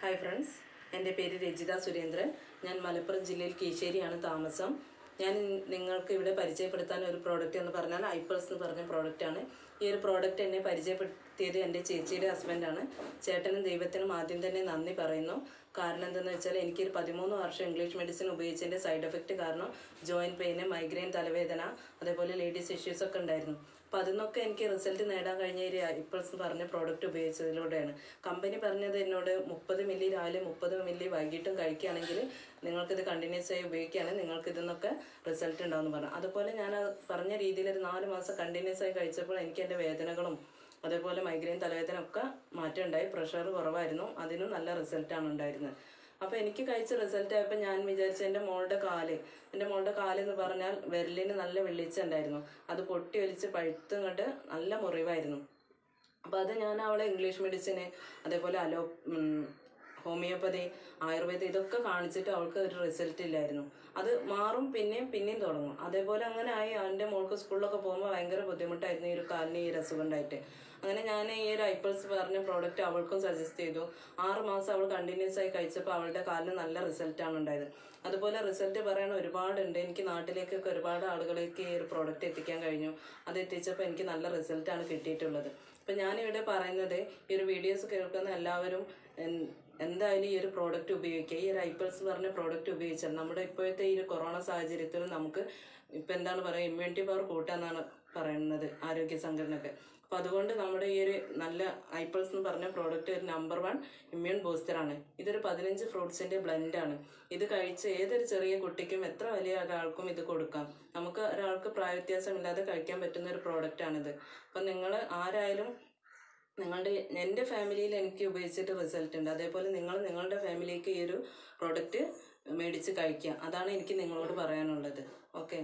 Hi friends, എൻ്റെ പേര് രജിത സുരേന്ദ്രൻ. ഞാൻ മലപ്പുറം ജില്ലയിൽ കീശ്ശേരിയാണ് താമസം. ഞാൻ നിങ്ങൾക്ക് ഇവിടെ പരിചയപ്പെടുത്താൻ ഒരു പ്രോഡക്റ്റ് എന്ന് പറഞ്ഞാൽ ഐപ്പേഴ്സ് എന്ന് പറഞ്ഞ പ്രോഡക്റ്റാണ്. ഈ ഒരു പ്രോഡക്റ്റ് എന്നെ പരിചയപ്പെടുത്തിയത് എൻ്റെ ചേച്ചിയുടെ ഹസ്ബൻഡാണ്. ചേട്ടനും ദൈവത്തിനും ആദ്യം തന്നെ നന്ദി പറയുന്നു. കാരണം എന്തെന്ന് വെച്ചാൽ എനിക്കൊരു 13 വർഷം ഇംഗ്ലീഷ് മെഡിസിൻ ഉപയോഗിച്ചതിൻ്റെ സൈഡ് എഫക്റ്റ് കാരണം ജോയിൻറ്റ് പെയിന്, മൈഗ്രെയിൻ, തലവേദന, അതേപോലെ ലേഡീസ് ഇഷ്യൂസ് ഒക്കെ ഉണ്ടായിരുന്നു. അപ്പോൾ അതിനൊക്കെ എനിക്ക് റിസൾട്ട് നേടാൻ കഴിഞ്ഞ ഒരു ഐപ്പേഴ്സ് പറഞ്ഞ പ്രോഡക്റ്റ് ഉപയോഗിച്ചതിലൂടെയാണ്. കമ്പനി പറഞ്ഞത് എന്നോട് 30 മില്ലി രാവിലെ 30 മില്ലി വൈകിട്ടും കഴിക്കുകയാണെങ്കിൽ നിങ്ങൾക്കിത് കണ്ടിന്യൂസ് ആയി ഉപയോഗിക്കുകയാണെങ്കിൽ നിങ്ങൾക്ക് ഇതിന്നൊക്കെ റിസൾട്ട് ഉണ്ടാവുമെന്ന് പറഞ്ഞു. അതുപോലെ ഞാൻ പറഞ്ഞ രീതിയിൽ ഒരു 4 മാസം കണ്ടിന്യൂസ് ആയി കഴിച്ചപ്പോൾ എനിക്ക് എൻ്റെ വേദനകളും അതേപോലെ മൈഗ്രെയിൻ, തലവേദന ഒക്കെ മാറ്റം ഉണ്ടായി. പ്രഷർ കുറവായിരുന്നു, അതിനും നല്ല റിസൾട്ടാണ് ഉണ്ടായിരുന്നത്. അപ്പോൾ എനിക്ക് കഴിച്ച റിസൾട്ട് ആയപ്പോൾ ഞാൻ വിചാരിച്ചു എൻ്റെ മോളുടെ കാലെന്ന് പറഞ്ഞാൽ വിരലിന് നല്ല വെള്ളിച്ച ഉണ്ടായിരുന്നു. അത് പൊട്ടി ഒലിച്ച് പഴുത്തും കണ്ട് നല്ല മുറിവായിരുന്നു. അപ്പോൾ അത് ഞാൻ അവളെ ഇംഗ്ലീഷ് മെഡിസിന്, അതേപോലെ ഹോമിയോപ്പതി, ആയുർവേദം ഇതൊക്കെ കാണിച്ചിട്ട് അവൾക്ക് ഒരു റിസൾട്ട് ഇല്ലായിരുന്നു. അത് മാറും, പിന്നെയും തുടങ്ങും. അതേപോലെ അങ്ങനെ ആയി. എൻ്റെ മോൾക്ക് സ്കൂളിലൊക്കെ പോകുമ്പോൾ ഭയങ്കര ബുദ്ധിമുട്ടായിരുന്നു ഈ ഒരു കാലിന് ഈ അസുഖം ഉണ്ടായിട്ട്. അങ്ങനെ ഞാൻ ഈ ഒരു ഐപ്പേഴ്സ് പറഞ്ഞ പ്രോഡക്റ്റ് അവൾക്കും സജസ്റ്റ് ചെയ്തു. 6 മാസം അവൾ കണ്ടിന്യൂസ് ആയി കഴിച്ചപ്പോൾ അവളുടെ കാലിന് നല്ല റിസൾട്ടാണ് ഉണ്ടായത്. അതുപോലെ റിസൾട്ട് പറയാൻ ഒരുപാടുണ്ട്. എനിക്ക് നാട്ടിലേക്കൊക്കെ ഒരുപാട് ആളുകളിലേക്ക് ഈ ഒരു പ്രോഡക്റ്റ് എത്തിക്കാൻ കഴിഞ്ഞു. അത് എത്തിച്ചപ്പോൾ എനിക്ക് നല്ല റിസൾട്ടാണ് കിട്ടിയിട്ടുള്ളത്. അപ്പം ഞാനിവിടെ പറയുന്നത്, ഈ ഒരു വീഡിയോസ് കേൾക്കുന്ന എല്ലാവരും എന്തായാലും ഈ ഒരു പ്രോഡക്റ്റ് ഉപയോഗിക്കുക. ഈ ഒരു ഐപ്പേഴ്സ് പറഞ്ഞ പ്രോഡക്റ്റ് ഉപയോഗിച്ചാൽ നമ്മുടെ ഇപ്പോഴത്തെ ഈ ഒരു കൊറോണ സാഹചര്യത്തിൽ നമുക്ക് ഇപ്പം എന്താണ് പറയുക, ഇമ്മ്യൂണിറ്റി പവർ കൂട്ടാന്നാണ് പറയുന്നത് ആരോഗ്യ സംഘടനയൊക്കെ. അപ്പോൾ അതുകൊണ്ട് നമ്മുടെ ഈ ഒരു നല്ല ഐപ്പേഴ്സ് എന്ന് പറഞ്ഞ പ്രോഡക്റ്റ് ഒരു നമ്പർ 1 ഇമ്മ്യൂൺ ബൂസ്റ്ററാണ്. ഇതൊരു 15 ഫ്രൂട്ട്സിൻ്റെ ബ്ലെൻഡാണ്. ഇത് കഴിച്ച് ഏതൊരു ചെറിയ കുട്ടിക്കും എത്ര വലിയ ഒരാൾക്കും ഇത് കൊടുക്കാം. നമുക്ക് ഒരാൾക്ക് പ്രായവ്യത്യാസമില്ലാതെ കഴിക്കാൻ പറ്റുന്ന ഒരു പ്രോഡക്റ്റാണിത്. അപ്പം നിങ്ങൾ ആരായാലും എൻ്റെ ഫാമിലിയിൽ എനിക്ക് ഉപയോഗിച്ചിട്ട് റിസൾട്ട് ഉണ്ട്. അതേപോലെ നിങ്ങളുടെ ഫാമിലിക്ക് ഈ ഒരു പ്രോഡക്റ്റ് മേടിച്ച് കഴിക്കുക. അതാണ് എനിക്ക് നിങ്ങളോട് പറയാനുള്ളത്. ഓക്കെ.